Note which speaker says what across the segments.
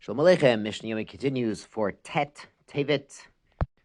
Speaker 1: Shalom Aleichem, Mishnah Yomi continues for Tet Tevet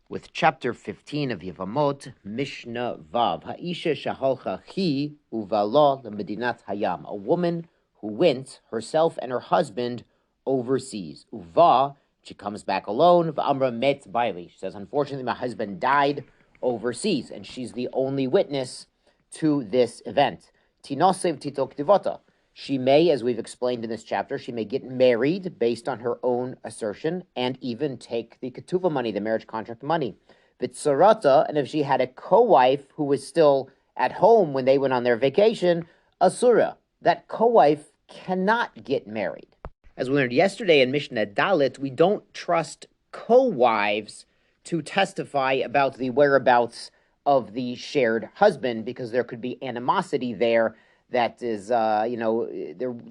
Speaker 1: with chapter 15 of Yevamot, Mishnah Vav. Ha'isha shahalcha chi uvalo lemedinat hayam. A woman who went, herself and her husband, overseas. Uva, she comes back alone. V'amra met baili. She says, unfortunately, my husband died overseas, and she's the only witness to this event. Tinosev titok divota. She may, as we've explained in this chapter, she may get married based on her own assertion and even take the ketuva money, the marriage contract money. V'tzarata, and if she had a co-wife who was still at home when they went on their vacation, asura, that co-wife cannot get married. As we learned yesterday in Mishnah Dalit, we don't trust co-wives to testify about the whereabouts of the shared husband because there could be animosity there that is, they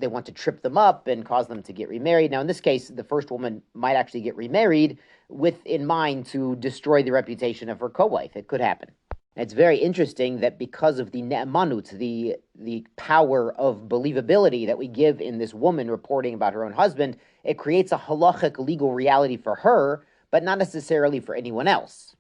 Speaker 1: want to trip them up and cause them to get remarried. Now, in this case, the first woman might actually get remarried with in mind to destroy the reputation of her co-wife. It could happen. And it's very interesting that because of the ne'emanut, the power of believability that we give in this woman reporting about her own husband, it creates a halachic legal reality for her, but not necessarily for anyone else.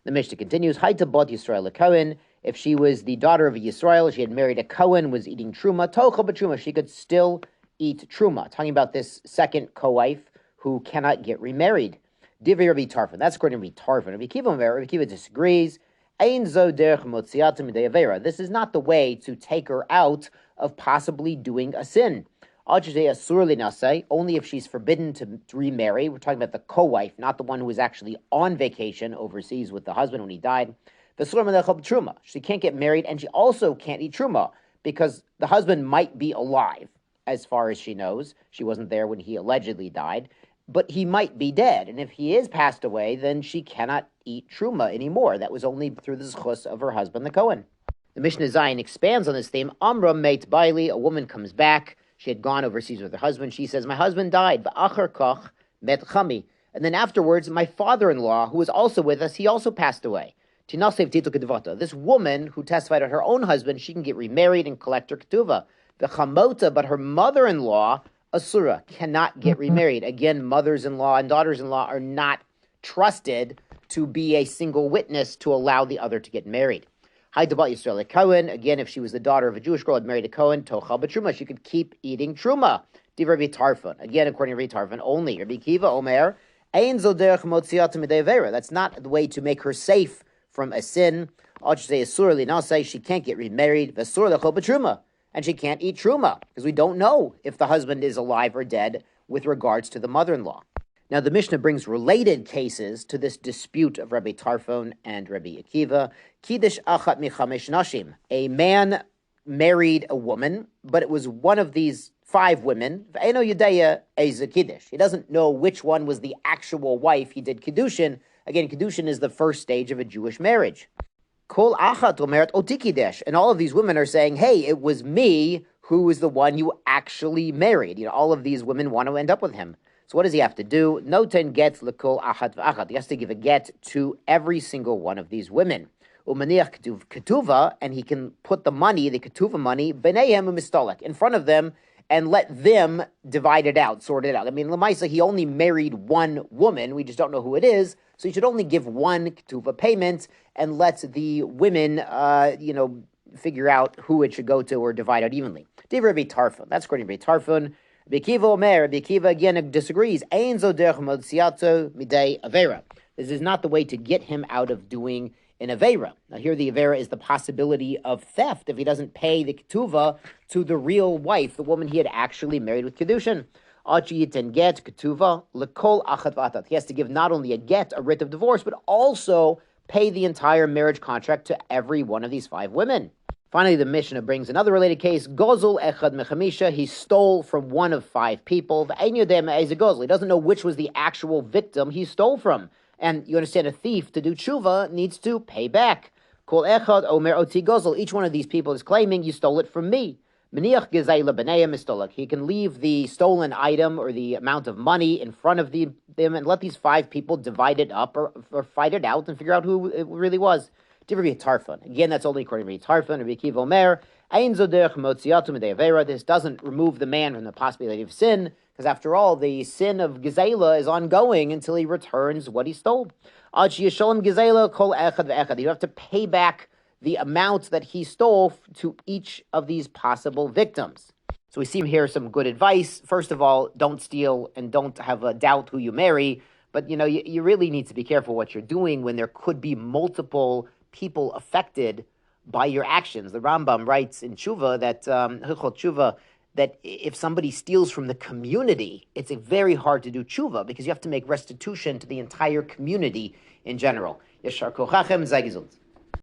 Speaker 1: The Mishnah continues, Haita bot Yisrael Kohen. If she was the daughter of a Yisrael, she had married a Kohen, was eating truma, tocha b'truma, she could still eat truma. Talking about this second co-wife who cannot get remarried. Divrei Rabbi Tarfon. That's according to Rabbi Tarfon. Rabbi Kiva disagrees. Ein zo derech motziata midei avera. This is not the way to take her out of possibly doing a sin. Only if she's forbidden to remarry. We're talking about the co-wife, not the one who was actually on vacation overseas with the husband when he died. She can't get married, and she also can't eat truma because the husband might be alive, as far as she knows. She wasn't there when he allegedly died, but he might be dead. And if he is passed away, then she cannot eat truma anymore. That was only through the zchus of her husband, the Kohen. The Mishnah Zayin expands on this theme. Amra meit baili, a woman comes back. She had gone overseas with her husband. She says, my husband died. V'achar koch met chami. And then afterwards, my father-in-law, who was also with us, he also passed away. This woman who testified on her own husband, she can get remarried and collect her ketuva. The chamota, but her mother-in-law, asura, cannot get remarried. Again, mothers-in-law and daughters-in-law are not trusted to be a single witness to allow the other to get married. Yisrael Kohen, again, if she was the daughter of a Jewish girl, had married a Kohen, tochal b'truma, she could keep eating truma. Div Rabbi Tarfon, again, according to Rabbi Tarfon only. Rabbi Kiva Omer, ein zo derech motziata midei avera. That's not the way to make her safe from a sin. I'll just say asur linasei, she can't get remarried. V'asur lechol b'truma, and she can't eat truma because we don't know if the husband is alive or dead with regards to the mother-in-law. Now, the Mishnah brings related cases to this dispute of Rabbi Tarfon and Rabbi Akiva. Kiddush achat michamesh nashim. A man married a woman, but it was one of these 5 women. Ve'eno yudaya eza kiddush. He doesn't know which one was the actual wife he did kiddushin. Again, kiddushin is the first stage of a Jewish marriage. Kol achat omeret oti kiddush. And all of these women are saying, hey, it was me who was the one you actually married. You know, all of these women want to end up with him. So what does he have to do? Noten get lekol achat v'achat. He has to give a get to every single one of these women. Umaniach ketuva, and he can put the money, the ketuva money, b'neihem u'mistolek, in front of them, and let them divide it out, sort it out. I mean, Lamaisa, he only married one woman. We just don't know who it is. So he should only give one ketuva payment and let the women, figure out who it should go to or divide out evenly. Div Rabbi Tarfon. That's according to Rabbi Tarfon. Rabbi Kiva Omer, Rabbi Kiva again disagrees. Ein zo derech motziato midei avera. This is not the way to get him out of doing an avera. Now here the avera is the possibility of theft if he doesn't pay the ketuva to the real wife, the woman he had actually married with kiddushin. Achi yiten get ketuva lekol achat v'atat. He has to give not only a get, a writ of divorce, but also pay the entire marriage contract to every one of these 5 women. Finally, the Mishnah brings another related case. Gozul echad mechamisha. He stole from one of 5 people. He doesn't know which was the actual victim he stole from. And you understand, a thief, to do tshuva, needs to pay back. Kol echad omer oti gozul. Each one of these people is claiming, you stole it from me. Meniach gezei lebeneya mistolak. He can leave the stolen item or the amount of money in front of them and let these 5 people divide it up or fight it out and figure out who it really was. Rabbi Tarfon. Again, that's only according to Rabbi Tarfon. Rabbi Kiva Omer, This doesn't remove the man from the possibility of sin, because after all, the sin of Gezela is ongoing until he returns what he stole. You have to pay back the amount that he stole to each of these possible victims. So we see here some good advice. First of all, don't steal and don't have a doubt who you marry. But you really need to be careful what you're doing when there could be multiple people affected by your actions. The Rambam writes in Tshuva that Hilchot Tshuva, that if somebody steals from the community, it's very hard to do Tshuva because you have to make restitution to the entire community in general. Yeshar kochachem, sei gesund.